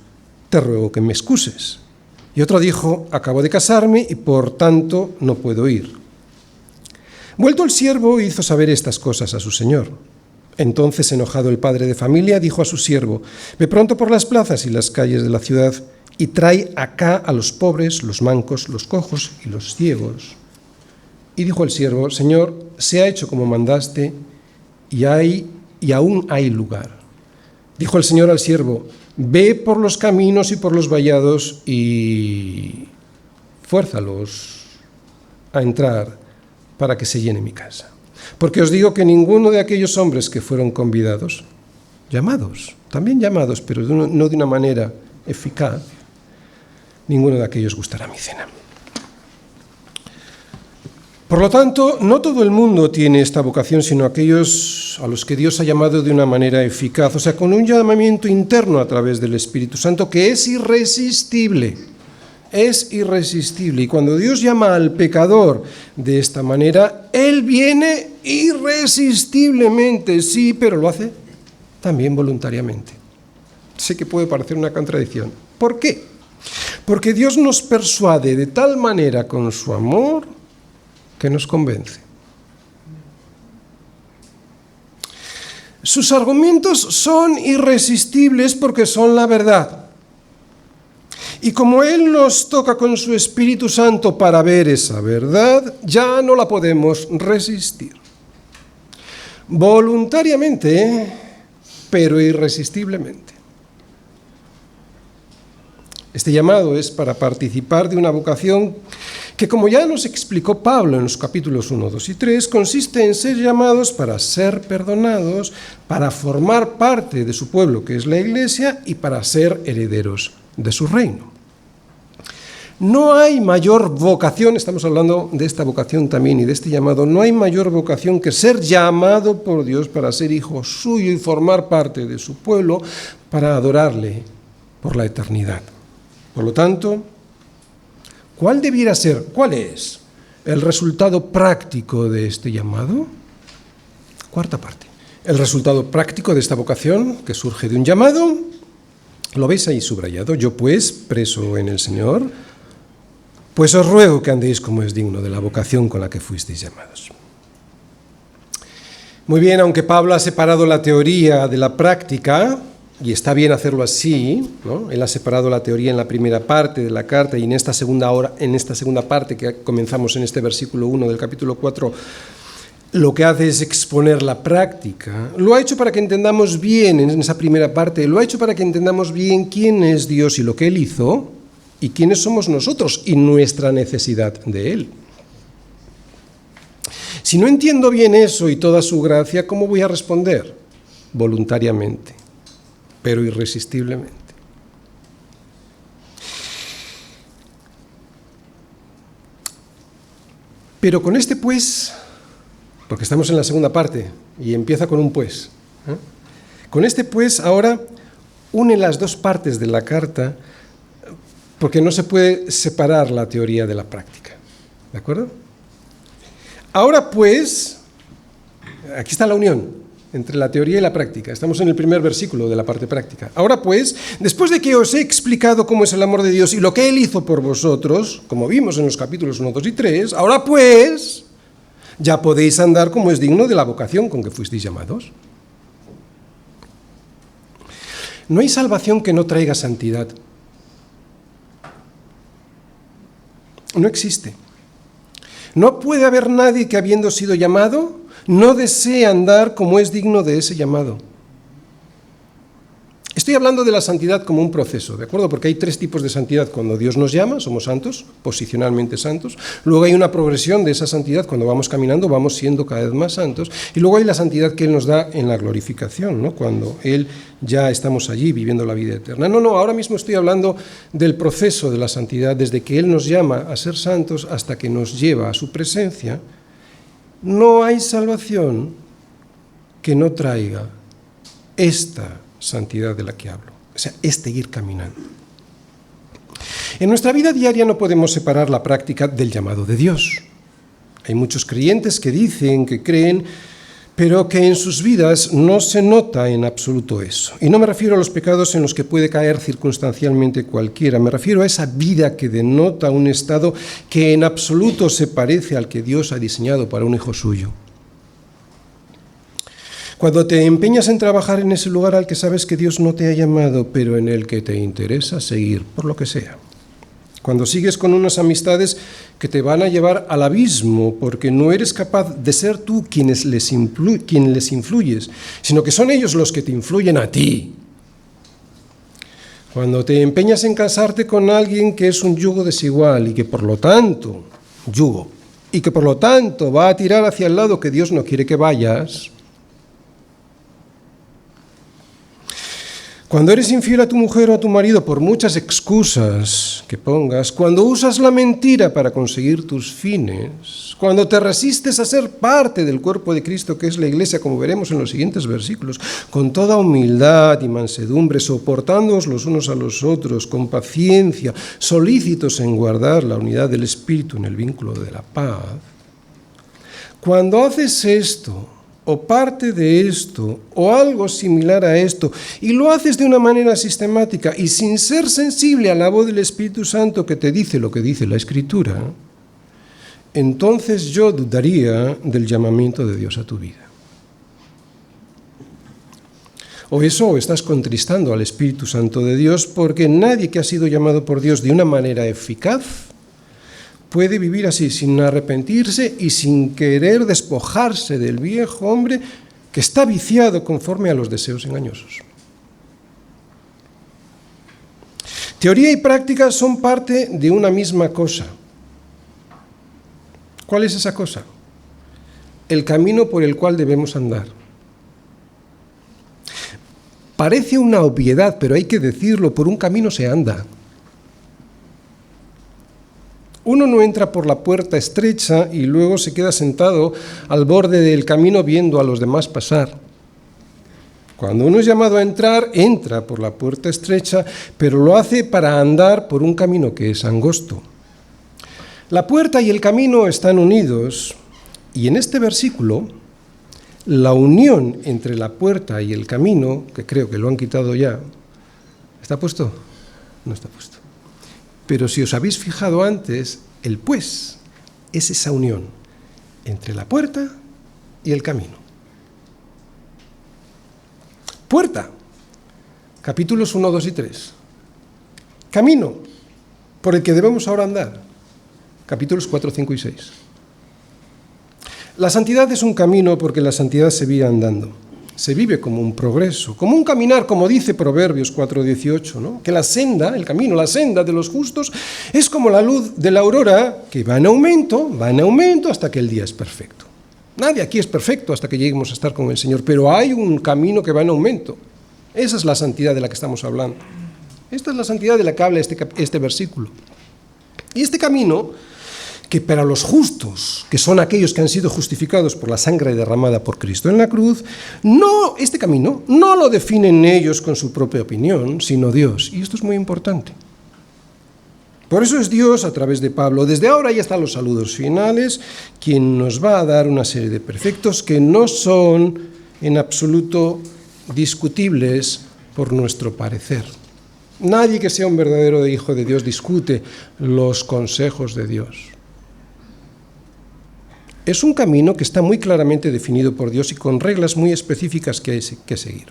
Speaker 1: Te ruego que me excuses. Y otro dijo, acabo de casarme y por tanto no puedo ir. Vuelto el siervo hizo saber estas cosas a su señor. Entonces, enojado el padre de familia, dijo a su siervo, ve pronto por las plazas y las calles de la ciudad y trae acá a los pobres, los mancos, los cojos y los ciegos. Y dijo el siervo, Señor, se ha hecho como mandaste y aún hay lugar. Dijo el Señor al siervo, ve por los caminos y por los vallados y fuérzalos a entrar para que se llene mi casa. Porque os digo que ninguno de aquellos hombres que fueron convidados, también llamados, pero no de una manera eficaz, ninguno de aquellos gustará mi cena. Por lo tanto, no todo el mundo tiene esta vocación, sino aquellos a los que Dios ha llamado de una manera eficaz, o sea, con un llamamiento interno a través del Espíritu Santo que es irresistible. Es irresistible. Y cuando Dios llama al pecador de esta manera, Él viene irresistiblemente, sí, pero lo hace también voluntariamente. Sé que puede parecer una contradicción. ¿Por qué? Porque Dios nos persuade de tal manera con su amor que nos convence. Sus argumentos son irresistibles porque son la verdad. Y como Él nos toca con su Espíritu Santo para ver esa verdad, ya no la podemos resistir. Voluntariamente, pero irresistiblemente. Este llamado es para participar de una vocación que, como ya nos explicó Pablo en los capítulos 1, 2 y 3, consiste en ser llamados para ser perdonados, para formar parte de su pueblo, que es la Iglesia, y para ser herederos de su reino. No hay mayor vocación, estamos hablando de esta vocación también y de este llamado, no hay mayor vocación que ser llamado por Dios para ser hijo suyo y formar parte de su pueblo, para adorarle por la eternidad. Por lo tanto, ¿cuál es el resultado práctico de este llamado? Cuarta parte. El resultado práctico de esta vocación, que surge de un llamado, lo veis ahí subrayado. Yo pues, preso en el Señor, pues os ruego que andéis como es digno de la vocación con la que fuisteis llamados. Muy bien, aunque Pablo ha separado la teoría de la práctica, y está bien hacerlo así, ¿no? Él ha separado la teoría en la primera parte de la carta y en esta segunda parte que comenzamos en este versículo 1 del capítulo 4, lo que hace es exponer la práctica. Lo ha hecho para que entendamos bien, en esa primera parte, lo ha hecho para que entendamos bien quién es Dios y lo que Él hizo, y quiénes somos nosotros y nuestra necesidad de Él. Si no entiendo bien eso y toda su gracia, ¿cómo voy a responder? Voluntariamente, pero irresistiblemente. Pero con este pues, porque estamos en la segunda parte y empieza con un pues, con este pues ahora une las dos partes de la carta, porque no se puede separar la teoría de la práctica. ¿De acuerdo? Ahora pues, aquí está la unión entre la teoría y la práctica. Estamos en el primer versículo de la parte práctica. Ahora pues, después de que os he explicado cómo es el amor de Dios y lo que Él hizo por vosotros, como vimos en los capítulos 1, 2 y 3, ahora pues, ya podéis andar como es digno de la vocación con que fuisteis llamados. No hay salvación que no traiga santidad. No existe. No puede haber nadie que, habiendo sido llamado, no desee andar como es digno de ese llamado. Estoy hablando de la santidad como un proceso, ¿de acuerdo? Porque hay tres tipos de santidad. Cuando Dios nos llama, somos santos, posicionalmente santos. Luego hay una progresión de esa santidad. Cuando vamos caminando, vamos siendo cada vez más santos. Y luego hay la santidad que Él nos da en la glorificación, ¿no? Cuando Él ya estamos allí viviendo la vida eterna. No, ahora mismo estoy hablando del proceso de la santidad, desde que Él nos llama a ser santos hasta que nos lleva a su presencia. No hay salvación que no traiga esta santidad de la que hablo, o sea, es seguir caminando. En nuestra vida diaria no podemos separar la práctica del llamado de Dios. Hay muchos creyentes que dicen que creen, pero que en sus vidas no se nota en absoluto eso. Y no me refiero a los pecados en los que puede caer circunstancialmente cualquiera, me refiero a esa vida que denota un estado que en absoluto se parece al que Dios ha diseñado para un hijo suyo. Cuando te empeñas en trabajar en ese lugar al que sabes que Dios no te ha llamado, pero en el que te interesa seguir, por lo que sea. Cuando sigues con unas amistades que te van a llevar al abismo porque no eres capaz de ser tú quien les influyes, sino que son ellos los que te influyen a ti. Cuando te empeñas en casarte con alguien que es un yugo desigual y que por lo tanto, va a tirar hacia el lado que Dios no quiere que vayas. Cuando eres infiel a tu mujer o a tu marido por muchas excusas que pongas, cuando usas la mentira para conseguir tus fines, cuando te resistes a ser parte del cuerpo de Cristo que es la Iglesia, como veremos en los siguientes versículos, con toda humildad y mansedumbre, soportándoos los unos a los otros, con paciencia, solícitos en guardar la unidad del Espíritu en el vínculo de la paz, cuando haces esto, o parte de esto, o algo similar a esto, y lo haces de una manera sistemática y sin ser sensible a la voz del Espíritu Santo que te dice lo que dice la Escritura, entonces yo dudaría del llamamiento de Dios a tu vida. O eso, o estás contristando al Espíritu Santo de Dios, porque nadie que ha sido llamado por Dios de una manera eficaz puede vivir así, sin arrepentirse y sin querer despojarse del viejo hombre que está viciado conforme a los deseos engañosos. Teoría y práctica son parte de una misma cosa. ¿Cuál es esa cosa? El camino por el cual debemos andar. Parece una obviedad, pero hay que decirlo, por un camino se anda. Uno no entra por la puerta estrecha y luego se queda sentado al borde del camino viendo a los demás pasar. Cuando uno es llamado a entrar, entra por la puerta estrecha, pero lo hace para andar por un camino que es angosto. La puerta y el camino están unidos, y en este versículo, la unión entre la puerta y el camino, que creo que lo han quitado ya, ¿está puesto? No está puesto. Pero si os habéis fijado antes, el pues es esa unión entre la puerta y el camino. Puerta, capítulos 1, 2 y 3. Camino, por el que debemos ahora andar, capítulos 4, 5 y 6. La santidad es un camino porque la santidad se vive andando. Se vive como un progreso, como un caminar, como dice Proverbios 4:18, ¿no? Que la senda, el camino, la senda de los justos es como la luz de la aurora que va en aumento hasta que el día es perfecto. Nadie aquí es perfecto hasta que lleguemos a estar con el Señor, pero hay un camino que va en aumento. Esa es la santidad de la que estamos hablando. Esta es la santidad de la que habla este versículo. Y este camino, que para los justos, que son aquellos que han sido justificados por la sangre derramada por Cristo en la cruz, este camino no lo definen ellos con su propia opinión, sino Dios. Y esto es muy importante. Por eso es Dios, a través de Pablo, desde ahora y hasta los saludos finales, quien nos va a dar una serie de preceptos que no son en absoluto discutibles por nuestro parecer. Nadie que sea un verdadero hijo de Dios discute los consejos de Dios. Es un camino que está muy claramente definido por Dios y con reglas muy específicas que hay que seguir.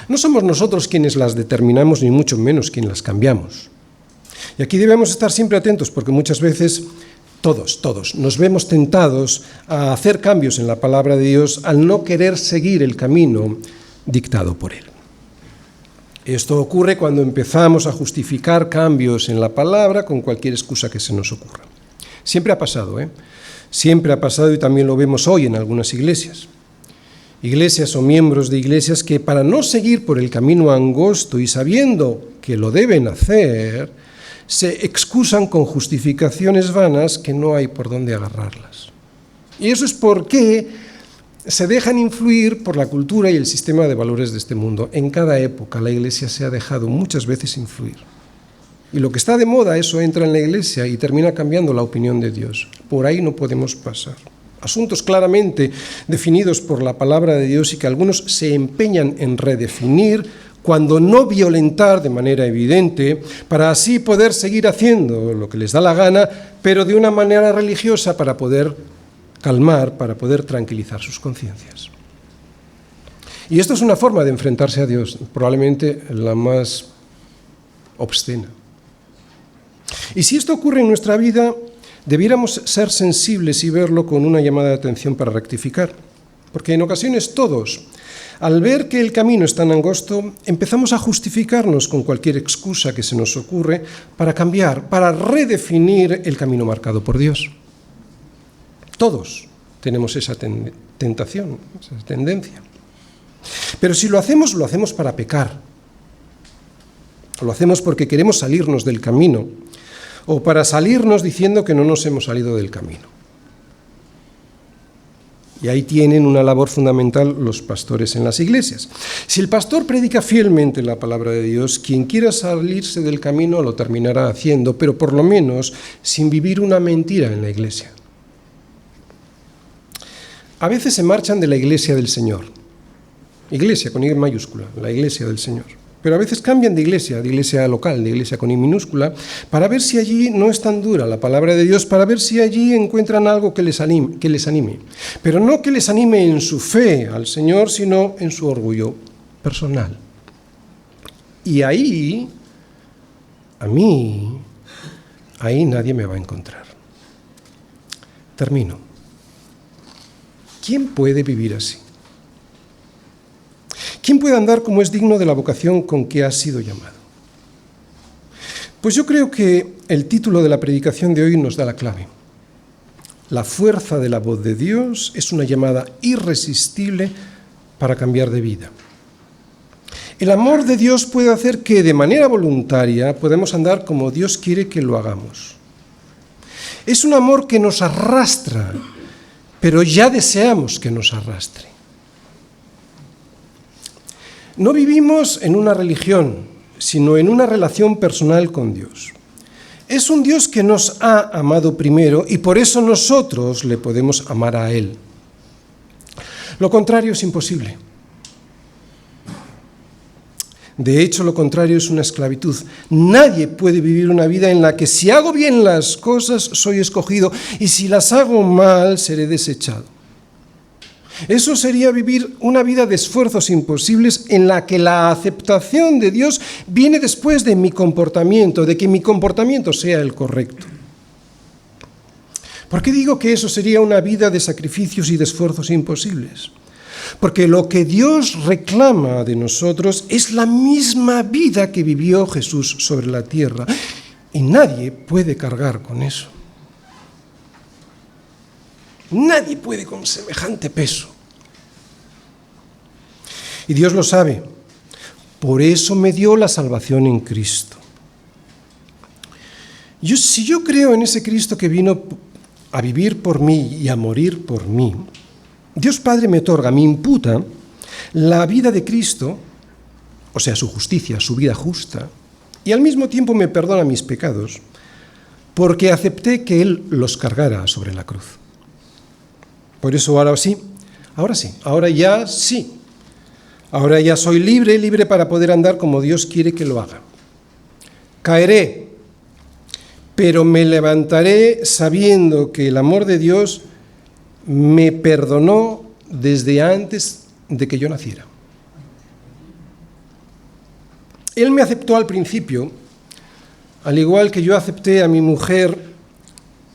Speaker 1: No somos nosotros quienes las determinamos, ni mucho menos quienes las cambiamos. Y aquí debemos estar siempre atentos, porque muchas veces todos nos vemos tentados a hacer cambios en la palabra de Dios al no querer seguir el camino dictado por Él. Esto ocurre cuando empezamos a justificar cambios en la palabra con cualquier excusa que se nos ocurra. Siempre ha pasado, Siempre ha pasado y también lo vemos hoy en algunas iglesias. Iglesias o miembros de iglesias que para no seguir por el camino angosto y sabiendo que lo deben hacer, se excusan con justificaciones vanas que no hay por dónde agarrarlas. Y eso es porque se dejan influir por la cultura y el sistema de valores de este mundo. En cada época la iglesia se ha dejado muchas veces influir. Y lo que está de moda, eso entra en la iglesia y termina cambiando la opinión de Dios. Por ahí no podemos pasar. Asuntos claramente definidos por la palabra de Dios y que algunos se empeñan en redefinir cuando no violentar de manera evidente, para así poder seguir haciendo lo que les da la gana, pero de una manera religiosa para poder calmar, para poder tranquilizar sus conciencias. Y esto es una forma de enfrentarse a Dios, probablemente la más obscena. Y si esto ocurre en nuestra vida, debiéramos ser sensibles y verlo con una llamada de atención para rectificar. Porque en ocasiones todos, al ver que el camino es tan angosto, empezamos a justificarnos con cualquier excusa que se nos ocurre para cambiar, para redefinir el camino marcado por Dios. Todos tenemos esa tentación, esa tendencia. Pero si lo hacemos para pecar. Lo hacemos porque queremos salirnos del camino, o para salirnos diciendo que no nos hemos salido del camino. Y ahí tienen una labor fundamental los pastores en las iglesias. Si el pastor predica fielmente la palabra de Dios, quien quiera salirse del camino lo terminará haciendo, pero por lo menos sin vivir una mentira en la iglesia. A veces se marchan de la iglesia del Señor. Iglesia con I mayúscula, la iglesia del Señor. Pero a veces cambian de iglesia local, de iglesia con I minúscula, para ver si allí no es tan dura la palabra de Dios, para ver si allí encuentran algo que les anime. Pero no que les anime en su fe al Señor, sino en su orgullo personal. Y ahí nadie me va a encontrar. Termino. ¿Quién puede vivir así? ¿Quién puede andar como es digno de la vocación con que ha sido llamado? Pues yo creo que el título de la predicación de hoy nos da la clave. La fuerza de la voz de Dios es una llamada irresistible para cambiar de vida. El amor de Dios puede hacer que de manera voluntaria podamos andar como Dios quiere que lo hagamos. Es un amor que nos arrastra, pero ya deseamos que nos arrastre. No vivimos en una religión, sino en una relación personal con Dios. Es un Dios que nos ha amado primero y por eso nosotros le podemos amar a Él. Lo contrario es imposible. De hecho, lo contrario es una esclavitud. Nadie puede vivir una vida en la que si hago bien las cosas soy escogido y si las hago mal seré desechado. Eso sería vivir una vida de esfuerzos imposibles en la que la aceptación de Dios viene después de mi comportamiento, de que mi comportamiento sea el correcto. ¿Por qué digo que eso sería una vida de sacrificios y de esfuerzos imposibles? Porque lo que Dios reclama de nosotros es la misma vida que vivió Jesús sobre la tierra, y nadie puede cargar con eso. Nadie puede con semejante peso. Y Dios lo sabe. Por eso me dio la salvación en Cristo. Si yo creo en ese Cristo que vino a vivir por mí y a morir por mí, Dios Padre me otorga, me imputa la vida de Cristo, o sea, su justicia, su vida justa, y al mismo tiempo me perdona mis pecados, porque acepté que Él los cargara sobre la cruz. Por eso ahora ya soy libre para poder andar como Dios quiere que lo haga. Caeré, pero me levantaré sabiendo que el amor de Dios me perdonó desde antes de que yo naciera. Él me aceptó al principio, al igual que yo acepté a mi mujer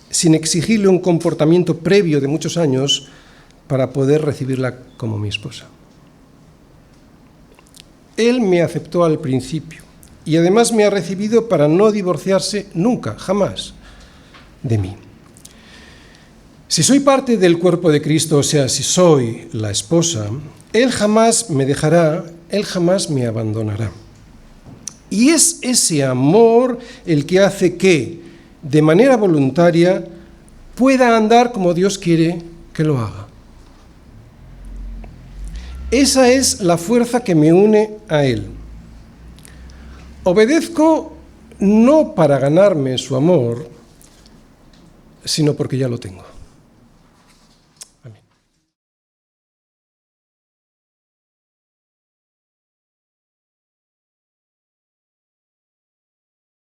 Speaker 1: sin exigirle un comportamiento previo de muchos años para poder recibirla como mi esposa. Él me aceptó al principio y además me ha recibido para no divorciarse nunca, jamás, de mí. Si soy parte del cuerpo de Cristo, o sea, si soy la esposa, Él jamás me dejará, Él jamás me abandonará. Y es ese amor el que hace que, de manera voluntaria, pueda andar como Dios quiere que lo haga. Esa es la fuerza que me une a Él. Obedezco no para ganarme su amor, sino porque ya lo tengo.